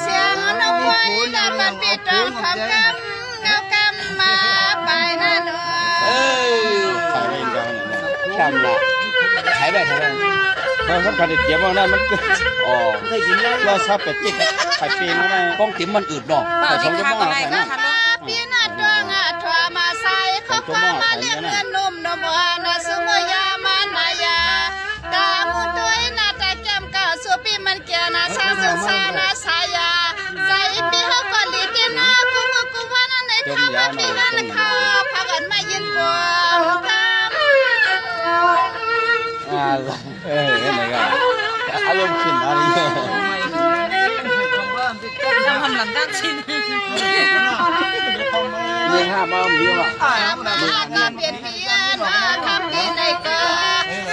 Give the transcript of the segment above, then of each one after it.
เสียงนกไว้ดับมันปิดตองคำกำเงากำมาไปนั่นขายไปเองกันเนี่ยจำละขายได้เราสำคัญเก็บเอาได้มันอ๋อเคยกินแล้วเราชอบเป็ดจิ๊กไข่ปีนได้ป้องติ๋มมันอืดดอกแต่สองจะมองอะไรนะปีนาดวงถั่วมาใส่ข้าวมาเลี้ยงเงินนุ่มนมอ่อนสมุยามันนายากามุตัวนาตาแก้มกาสุปีมันเกียนาชาสุสานาสายาใส่ปีเขาก็ลีกินนากุมกุวานาในข้าวปีหันข้าวพักกันมายินปวงตามเห็นไหมกันอารมณ์ขึ้นอะไรเงี้ยทำหลังด้านชิ้นยังห้ามามีว่ะมาก็เปลี่ยนเปลี่ยนมาคำดีในก็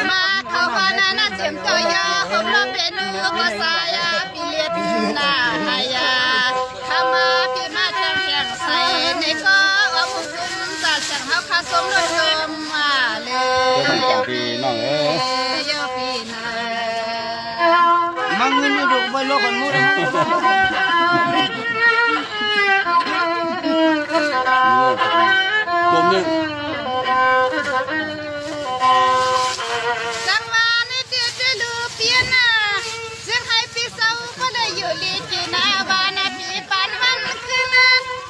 มาเขาพานาเสียมตัวยาเขาเราเป็นนูก็สายาปีเลียดหน้าหายาข้ามาพี่มาจังแข่งใส่ในก็ว่าผู้คุมจัดจังเขาคาสมรถยมมาเลยปีน้องเยอะปีนามังเงินไม่ดูไปโลกคนมูดรวมหนึ่งจังหวะนี้เดือดลูเปียนาเสียงให้พี่สาวก็เลยอยู่ลีจีนาบานาพี่ปานวันคืน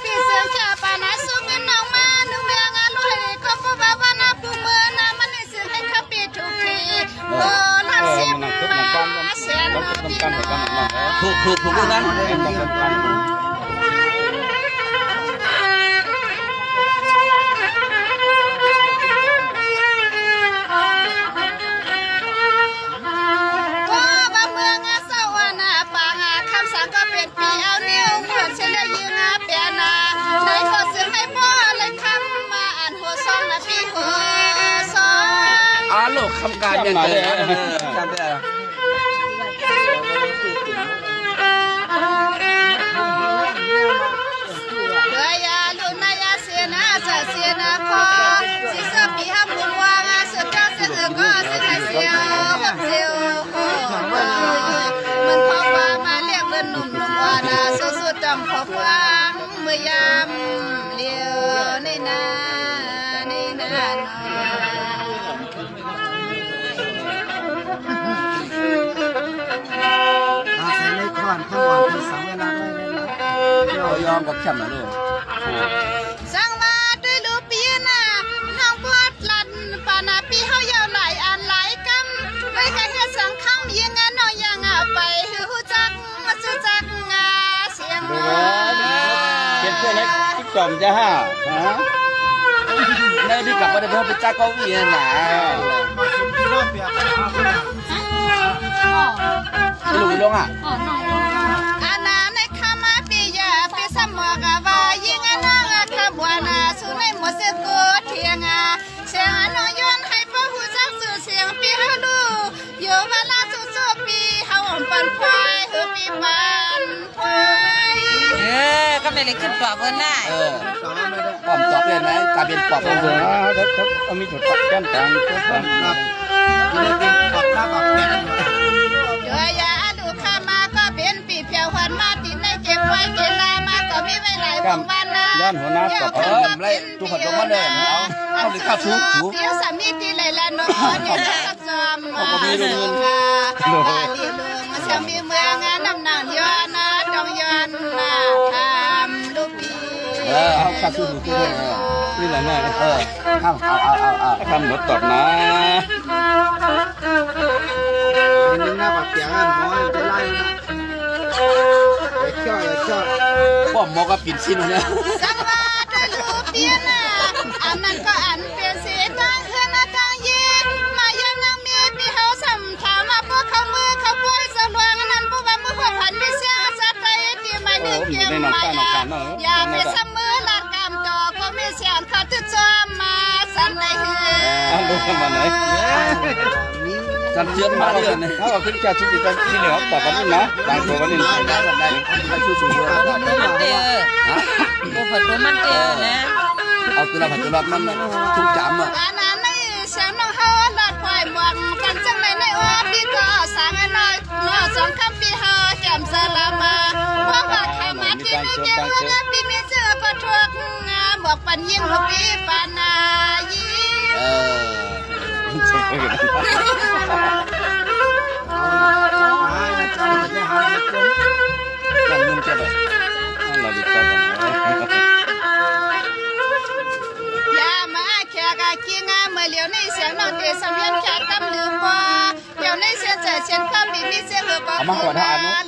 พี่เสือจะปานาสุบินน้องมานุ่งเรียงอาลุยก็ปบาบานาปุเมนามันเสือให้ขับปีทุกทีโอ้ลักษิมาเสียนปีนาถูกกันก็เป็นปีเอานิ้วเหมือนเชลยืงอาเปียนาไหนก็ซื้อให้พ่อเลยคำมาอ่านหัวซองนะพี่หัวซองลูกคำการยังไงจำได้เดือยาลุนายาเสียนาจะเสียนาพอสิสปีห้ามบุญวางสุดก็เสือก็สิให้เสียวเสียวมันพอว่ามาเรียกเดินหนุ่มวานาสุดจำขอบฟังเมื่อยามเลี้ยวในนาอาศัยในคอนทั้งวันทั้งสองเวลาด้วยเลยยอมกับแคมนะลูกสังมาด้วยลูปีน่ะน้องปวดหลันปานาปีเฮาเยาหลายอันหลายกำไปกันเฮ็ดสังคำยังงานน้องยังไปหูจักจุจักเสียงเก็บเสื้อเล็กที่จอมจะห้าฮะในที่กลับมาได้เพิ่มเป็นจ้าเก้าอี้หนาลูกลงอ่ะอานาในคำมาปียาปีสมอกาวายิงนางขบวนสุในหมดเสกุเทียงเสียงน้องย้อนให้พ่อหูจักสื่อเสียงปีฮัลโหลอยู่เวลาสุดปีเฮาปันควายเฮปีปันควายก็ไม่ได้ขึ้นปอบเพิ่นได้ปอบจอบเลยไหมกลายเป็นปอบเลยนะเอามีจุดตัดกันต่างก็ต่างครับจะได้เป็นปอบหน้าปอบแก่เดือยาดูข้ามาก็เป็นปีเพียวหันมาติดในเก็บไว้เก็บลามาก็มีไว้หลายวันนะย่านหัวหน้าปอบไรทุกคนต้องมาเลยเอาเข้าไปข้าวชูเพียวสามีตีเลยละน้องเนี่ยก็จอมมาลีลุงมาเสียมีเมืองน้ำหนังย้อนนะจองย้อนนะทำลูกปีเอาข้าวชูดูด้วยนี่แหละแม่เอาทำหมดตอบนะเป็นหน้าปอบเปียกกันหมอจะไล่ป้อมมอกับปิ่นชิ้นเนี่ยสังวาได้ลูกเปียนะอันนั้นก็อันเป็นเสียตังคืนนะตังเย็นมายังนั่งมีปีเฮาสัมถามมาพวกเขามือเขาป่วยสลวงนั้นพวกว่ามือหัวพันไม่เสียสัตย์ใจที่มาหนึ่งเพียงมาอย่าไปเสมอลาดกำจอก็ไม่เสียนเขาจะจอมมาสันได้เหือดูกันมาไหนจันเชือกมาเรื่อยเนี่ยถ้าเราขึ้นจากชุดจันที่เหลือต่อกันนี่นะต่างตัวกันนี่ได้แบบไหนให้ชูสูงเลยมันเตอฮะตัวผัดตัวมันเตอนะเอาตัวละผัดตัวละมันทุกจามอ่ะอันนั้นนี่เสียงน้องเฮาลาดควายบวงกันจังในว่าพี่ก็สั่งให้น้อยน้อสองคำพี่เฮาแก้มสลามา เจ้านะปีนี้เสือก็ทุกบอกปันยิ่งกว่าปีปานายี จบไปกัน หาอาจารย์จะหาคน นั่นมึงจะแบบเราดีกัน ยามาแขกากิงาเมื่อเหลียวในเสียงนองเตสำยันแขกกำลืมบ่เดี๋ยวในเสียงจะเชียนข้าปีนี้เสียงเหือก็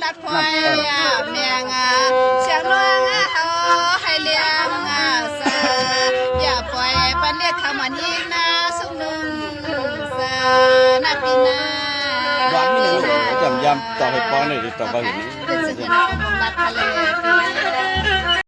ลัดควายแมงเสียงน้องเฮาให้เลี้ยงเสืออย่าปล่อยปันเรียกคำวันนี้นะสุกนึงเสือนาปีนา หวานไม่เลยจำยำต่อไปป้อนเลยต่อไปอย่างนี้ เป็นสิ่งที่รักทะเล